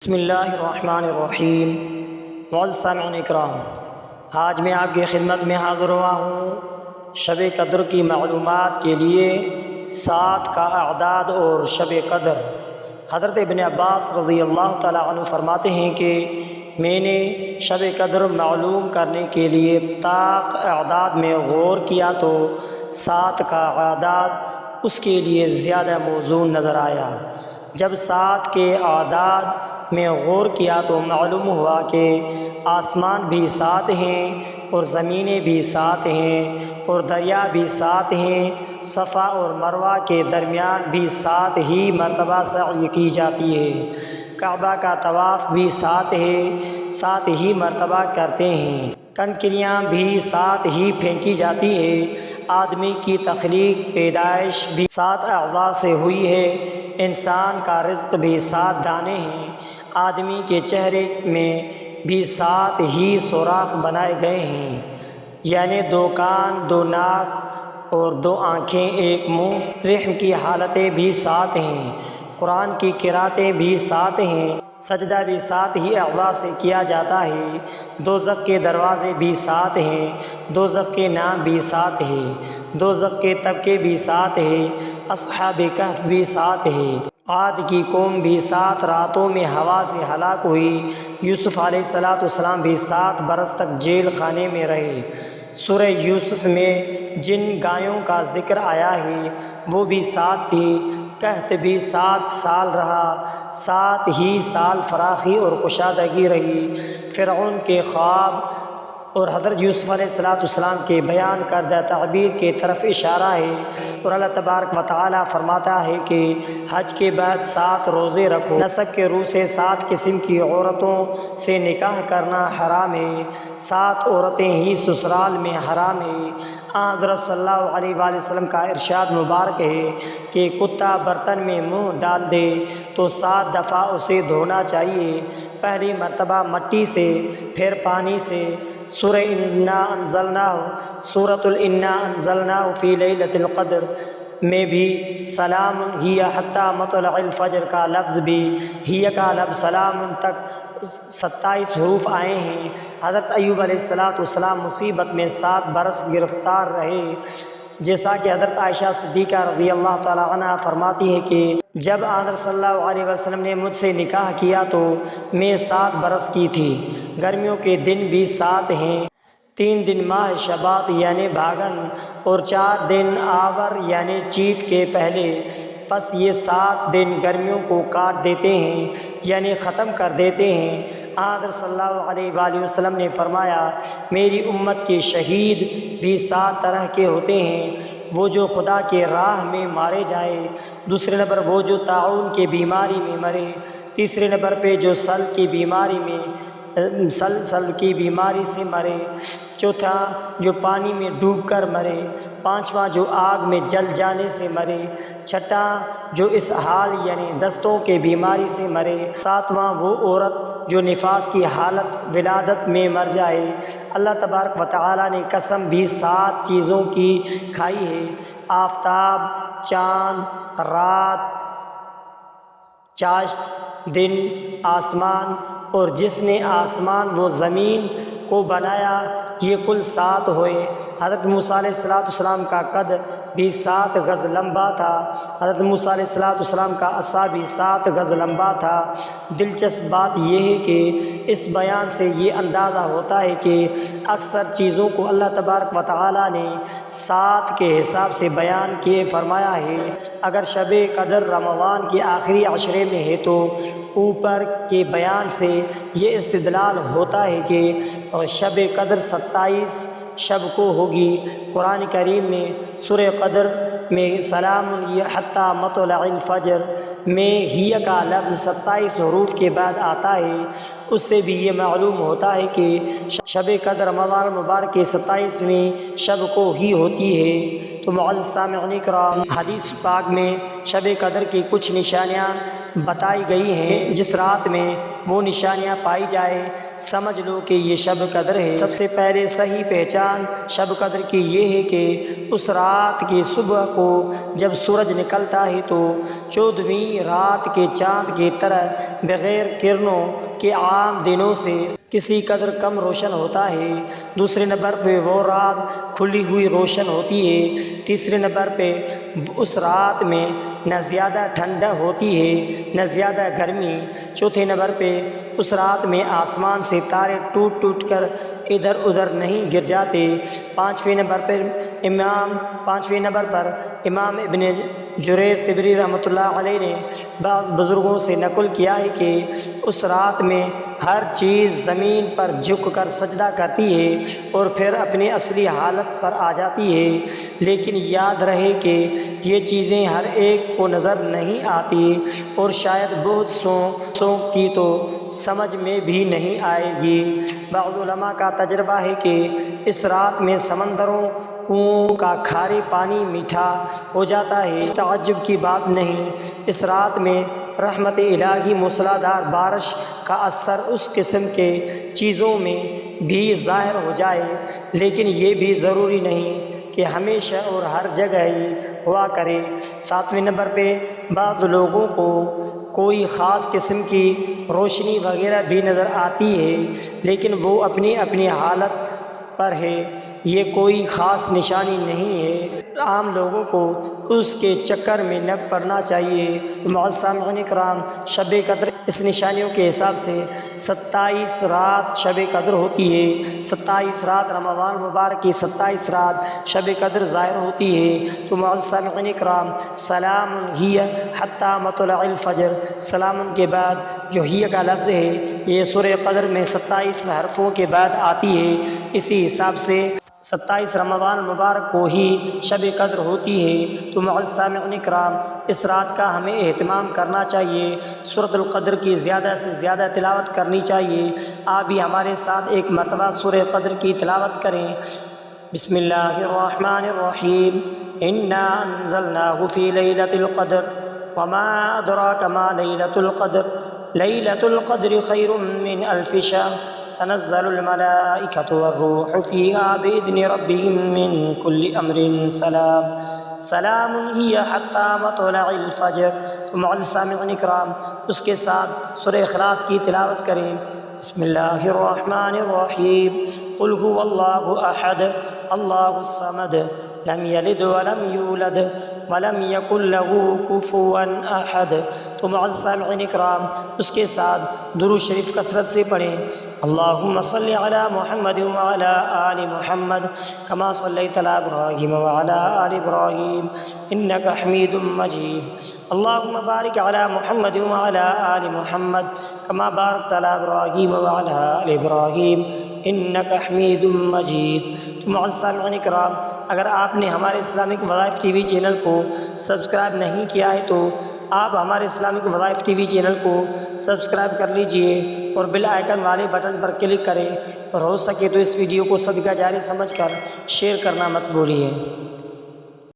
بسم اللہ الرحمن الرحیم۔ معزز سامعین اکرام، آج میں آپ کی خدمت میں حاضر ہوا ہوں شب قدر کی معلومات کے لیے 7 کا اعداد اور شب قدر۔ حضرت ابن عباس رضی اللہ تعالیٰ عنہ فرماتے ہیں کہ میں نے شب قدر معلوم کرنے کے لیے طاق اعداد میں غور کیا تو 7 کا اعداد اس کے لیے زیادہ موزون نظر آیا۔ جب 7 کے اعداد میں غور کیا تو معلوم ہوا کہ آسمان بھی 7 ہیں اور زمینیں بھی 7 ہیں اور دریا بھی 7 ہیں، صفا اور مروہ کے درمیان بھی 7 ہی مرتبہ سعی کی جاتی ہے، کعبہ کا طواف بھی 7 ہے، 7 ہی مرتبہ کرتے ہیں، کنکریاں بھی 7 ہی پھینکی جاتی ہے، آدمی کی تخلیق پیدائش بھی 7 اعضاء سے ہوئی ہے، انسان کا رزق بھی 7 دانے ہیں، آدمی کے چہرے میں بھی 7 ہی سوراخ بنائے گئے ہیں، یعنی 2 کان، 2 ناک اور 2 آنکھیں، 1 منہ۔ رحم کی حالتیں بھی 7 ہیں، قرآن کی قراتیں بھی 7 ہیں، سجدہ بھی 7 ہی اعضاء سے کیا جاتا ہے، دوزخ کے دروازے بھی 7 ہیں، دوزخ کے نام بھی 7 ہیں، دوزخ کے طبقے بھی 7 ہیں، اصحاب کہف بھی 7 ہیں، عاد کی قوم بھی 7 راتوں میں ہوا سے ہلاک ہوئی، یوسف علیہ السلام بھی 7 برس تک جیل خانے میں رہے۔ سورہ یوسف میں جن گایوں کا ذکر آیا ہے وہ بھی 7 تھی، قحط بھی 7 سال رہا، 7 ہی سال فراخی اور کشادگی رہی۔ فرعون کے خواب اور حضرت یوسف علیہ السلام کے بیان کردہ تعبیر کے طرف اشارہ ہے، اور اللہ تبارک و تعالیٰ فرماتا ہے کہ حج کے بعد 7 روزے رکھو، نسک کے روح سے 7 قسم کی عورتوں سے نکاح کرنا حرام ہے، 7 عورتیں ہی سسرال میں حرام ہے۔ حضرت صلی اللہ علیہ وآلہ وسلم کا ارشاد مبارک ہے کہ کتا برتن میں منہ ڈال دے تو 7 دفعہ اسے دھونا چاہیے، پہلی مرتبہ مٹی سے، پھر پانی سے۔ سورۃ انا انزلناہ فی لیلۃ القدر میں بھی سلام ہی حتی مطلع الفجر کا لفظ بھی ہی کا لفظ سلام تک 27 حروف آئے ہیں۔ حضرت ایوب علیہ السلام مصیبت میں 7 برس گرفتار رہے، جیسا کہ حضرت عائشہ صدیقہ رضی اللہ تعالی عنہ فرماتی ہے کہ جب حضرت صلی اللہ علیہ وسلم نے مجھ سے نکاح کیا تو میں 7 برس کی تھی۔ گرمیوں کے دن بھی 7 ہیں، 3 دن ماہ شباط یعنی بھاگن اور 4 دن آور یعنی چیت کے پہلے، پس یہ 7 دن گرمیوں کو کاٹ دیتے ہیں یعنی ختم کر دیتے ہیں۔ حضرت صلی اللہ علیہ وآلہ وسلم نے فرمایا میری امت کے شہید بھی 7 طرح کے ہوتے ہیں، وہ جو خدا کے راہ میں مارے جائے، دوسرے نمبر وہ جو طاعون کی بیماری میں مرے، تیسرے نمبر پہ جو سل کی بیماری میں سل کی بیماری سے مرے، چوتھا جو پانی میں ڈوب کر مرے، پانچواں جو آگ میں جل جانے سے مرے، چھٹا جو اسہال یعنی دستوں کے بیماری سے مرے، ساتواں وہ عورت جو نفاس کی حالت ولادت میں مر جائے۔ اللہ تبارک و تعالیٰ نے قسم بھی 7 چیزوں کی کھائی ہے، آفتاب، چاند، رات، چاشت، دن، آسمان، اور جس نے آسمان و زمین کو بنایا، یہ کل 7 ہوئے۔ حضرت موسیٰ علیہ السلام کا قد بھی 7 گز لمبا تھا، حضرت موسیٰ علیہ السلام کا عصا بھی 7 گز لمبا تھا۔ دلچسپ بات یہ ہے کہ اس بیان سے یہ اندازہ ہوتا ہے کہ اکثر چیزوں کو اللہ تبارک و تعالیٰ نے 7 کے حساب سے بیان کیے فرمایا ہے۔ اگر شب قدر رمضان کے آخری عشرے میں ہے تو اوپر کے بیان سے یہ استدلال ہوتا ہے کہ شب قدر 27 شب کو ہوگی۔ قرآن کریم میں سورہ قدر میں سلام ہی حتی مطلع الفجر میں ہی کا لفظ 27 حروف کے بعد آتا ہے، اس سے بھی یہ معلوم ہوتا ہے کہ شب قدر رمضان المبارک کے 27ویں شب کو ہی ہوتی ہے۔ تو معزز سامعین کرام، حدیث پاک میں شب قدر کی کچھ نشانیاں بتائی گئی ہیں، جس رات میں وہ نشانیاں پائی جائے سمجھ لو کہ یہ شب قدر ہے۔ سب سے پہلے صحیح پہچان شب قدر کی یہ ہے کہ اس رات کی صبح کو جب سورج نکلتا ہے تو 14ویں رات کے چاند کی طرح بغیر کرنوں کے عام دنوں سے کسی قدر کم روشن ہوتا ہے۔ دوسرے نمبر پہ وہ رات کھلی ہوئی روشن ہوتی ہے۔ تیسرے نمبر پہ اس رات میں نہ زیادہ ٹھنڈا ہوتی ہے نہ زیادہ گرمی۔ چوتھے نمبر پہ اس رات میں آسمان سے تارے ٹوٹ ٹوٹ کر ادھر ادھر نہیں گر جاتے۔ پانچویں نمبر پر امام ابن جریر طبری رحمۃ اللہ علیہ نے بعض بزرگوں سے نقل کیا ہے کہ اس رات میں ہر چیز زمین پر جھک کر سجدہ کرتی ہے اور پھر اپنی اصلی حالت پر آ جاتی ہے، لیکن یاد رہے کہ یہ چیزیں ہر ایک کو نظر نہیں آتی اور شاید بہت سو کی تو سمجھ میں بھی نہیں آئے گی۔ بعض علماء کا تجربہ ہے کہ اس رات میں سمندروں کا کھارے پانی میٹھا ہو جاتا ہے۔ تعجب کی بات نہیں، اس رات میں رحمت الہی موسلادھار بارش کا اثر اس قسم کے چیزوں میں بھی ظاہر ہو جائے، لیکن یہ بھی ضروری نہیں کہ ہمیشہ اور ہر جگہ ہی ہوا کرے۔ ساتویں نمبر پہ بعض لوگوں کو کوئی خاص قسم کی روشنی وغیرہ بھی نظر آتی ہے، لیکن وہ اپنی اپنی حالت پر ہے، یہ کوئی خاص نشانی نہیں ہے۔ عام لوگوں کو اس کے چکر میں نہ پڑنا چاہیے۔ معزز سامعین کرام، شب قدر اس نشانیوں کے حساب سے 27 رات شب قدر ہوتی ہے۔ 27 رات رمضان مبارک کی 27 رات شب قدر ظاہر ہوتی ہے۔ تو معزز سامعین کرام، سلام ہی حتی مطلع الفجر، سلام کے بعد جو ہی کا لفظ ہے یہ سورہ قدر میں 27 حرفوں کے بعد آتی ہے۔ اسی حساب سے 27 رمضان مبارک کو ہی شب قدر ہوتی ہے۔ تو معزز سامعین کرام، اس رات کا ہمیں اہتمام کرنا چاہیے، سورۃ القدر کی زیادہ سے زیادہ تلاوت کرنی چاہیے۔ آپ بھی ہمارے ساتھ ایک مرتبہ سورہ قدر کی تلاوت کریں۔ بسم اللہ الرحمن الرحیم، انا انزلناہ فی لیلۃ القدر وما ادراک ما لیلۃ القدر، لیلۃ القدر خیر من الف شہر، تنزل الملائکۃ والروح فیہا بإذن ربہم من کل امر سلام، سلام ہی حتی مطلع الفجر۔ تو معزز سامعین کرام، اس کے ساتھ سورہ اخلاص کی تلاوت کریں۔ بسم اللہ الرحمن الرحیم، قل هو اللہ احد اللہ الصمد، لم یلد ولم یولد ولم یکن له کفوا احد۔ تو معزز سامعین کرام، اس کے ساتھ درود شریف کثرت سے پڑھیں۔ اللہم صلی علی محمد وعلی آل محمد کما صلیت علی ابراہیم وعلی آل ابراہیم انک حمید مجید۔ اللہم بارک علی محمد وعلی آل محمد کما بارکت علی ابراہیم وعلی آل ابراہیم انک حمید مجید۔ تو معزز سامعین کرام، اگر آپ نے ہمارے اسلامک وظائف ٹی وی چینل کو سبسکرائب نہیں کیا ہے تو آپ ہمارے اسلامک وظائف ٹی وی چینل کو سبسکرائب کر لیجئے اور بیل آئیکن والے بٹن پر کلک کریں، اور ہو سکے تو اس ویڈیو کو صدقہ جاری سمجھ کر شیئر کرنا مت بھولیے۔